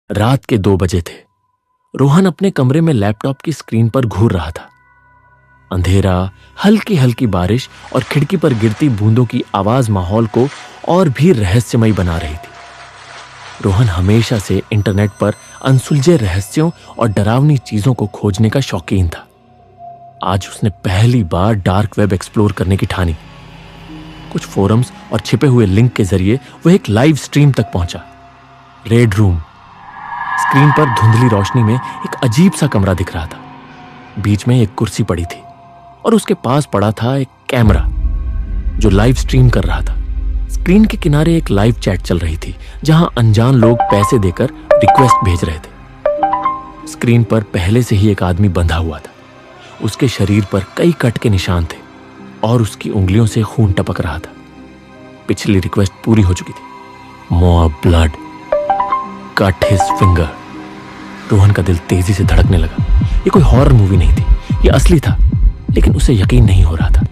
रात के 2 बजे थे। रोहन अपने कमरे में लैपटॉप की स्क्रीन पर घूर रहा था। अंधेरा, हल्की हल्की बारिश और खिड़की पर गिरती बूंदों की आवाज माहौल को और भी रहस्यमयी बना रही थी। रोहन हमेशा से इंटरनेट पर अनसुलझे रहस्यों और डरावनी चीजों को खोजने का शौकीन था। आज उसने पहली बार डार्क वेब एक्सप्लोर करने की ठानी। कुछ फोरम्स और छिपे हुए लिंक के जरिए वह एक लाइव स्ट्रीम तक पहुंचा। Red room. स्क्रीन पर धुंधली रोशनी में एक अजीब सा कमरा दिख रहा था। बीच में एक कुर्सी पड़ी थी और उसके पास पड़ा था एक कैमरा जो लाइव स्ट्रीम कर रहा था। स्क्रीन के किनारे एक लाइव चैट चल रही थी जहां अनजान लोग पैसे देकर रिक्वेस्ट भेज रहे थे। स्क्रीन पर पहले से ही एक आदमी बंधा हुआ था। उसके शरीर पर कई कट के निशान थे और उसकी उंगलियों से खून टपक रहा था। पिछली रिक्वेस्ट पूरी हो चुकी थी। More blood, cut his finger. Rohan का दिल तेजी से धड़कने लगा। ये कोई हॉरर मूवी नहीं थी, ये असली था, लेकिन उसे यकीन नहीं हो रहा था।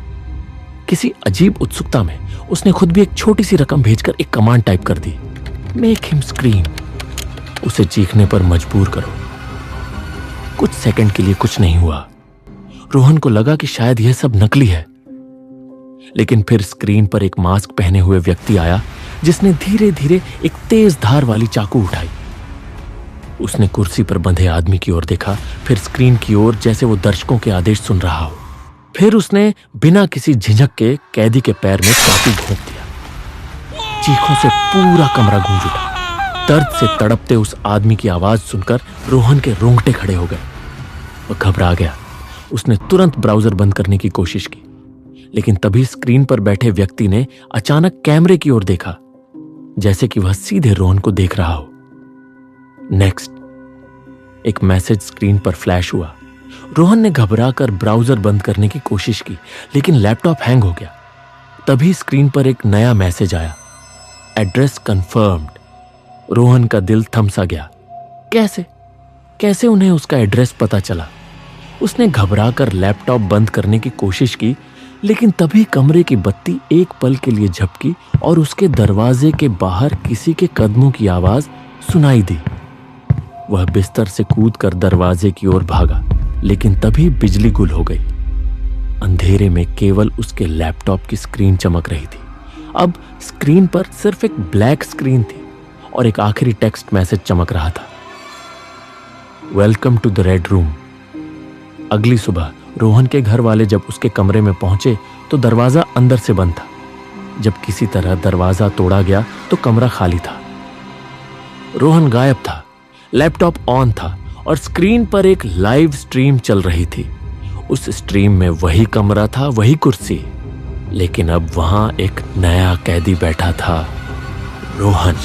किसी अजीब उत्सुकता में उसने खुद भी एक छोटी सी रकम भेजकर एक कमांड टाइप कर दी, मेक हिम स्क्रीम। उसे चीखने पर मजबूर करो। कुछ सेकंड के लिए कुछ नहीं हुआ। रोहन को लगा कि शायद यह सब नकली है, लेकिन फिर स्क्रीन पर एक मास्क पहने हुए व्यक्ति आया जिसने धीरे धीरे एक तेज धार वाली चाकू उठाई। उसने कुर्सी पर बंधे आदमी की ओर देखा, फिर स्क्रीन की ओर जैसे वो दर्शकों के आदेश सुन रहा हो। फिर उसने बिना किसी झिझक के कैदी के पैर में चाकू घोंप दिया। चीखों से पूरा कमरा गूंज उठा। दर्द से तड़पते उस आदमी की आवाज सुनकर रोहन के रोंगटे खड़े हो गए। वह घबरा गया। उसने तुरंत ब्राउजर बंद करने की कोशिश की, लेकिन तभी स्क्रीन पर बैठे व्यक्ति ने अचानक कैमरे की ओर देखा, जैसे कि वह सीधे रोहन को देख रहा हो। नेक्स्ट। एक मैसेज स्क्रीन पर फ्लैश हुआ। रोहन ने घबराकर ब्राउजर बंद करने की कोशिश की, लेकिन लैपटॉप हैंग हो गया। तभी स्क्रीन पर एक नया मैसेज आया, एड्रेस कंफर्म्ड। रोहन का दिल थम सा गया। कैसे उन्हें उसका एड्रेस पता चला? उसने घबराकर लैपटॉप बंद करने की कोशिश की, लेकिन तभी कमरे की बत्ती एक पल के लिए झपकी और उसके दरवाजे के बाहर किसी के कदमों की आवाज सुनाई दी। वह बिस्तर से कूदकर दरवाजे की ओर भागा, लेकिन तभी बिजली गुल हो गई। अंधेरे में केवल उसके लैपटॉप की स्क्रीन चमक रही थी। अब स्क्रीन पर सिर्फ एक ब्लैक स्क्रीन थी और एक आखिरी टेक्स्ट मैसेज चमक रहा था, welcome to the red room. अगली सुबह रोहन के घर वाले जब उसके कमरे में पहुंचे तो दरवाजा अंदर से बंद था। जब किसी तरह दरवाजा तोड़ा गया तो कमरा खाली था। रोहन गायब था, लैपटॉप ऑन था और स्क्रीन पर एक लाइव स्ट्रीम चल रही थी। उस स्ट्रीम में वही कमरा था, वही कुर्सी, लेकिन अब वहां एक नया कैदी बैठा था, रोहन।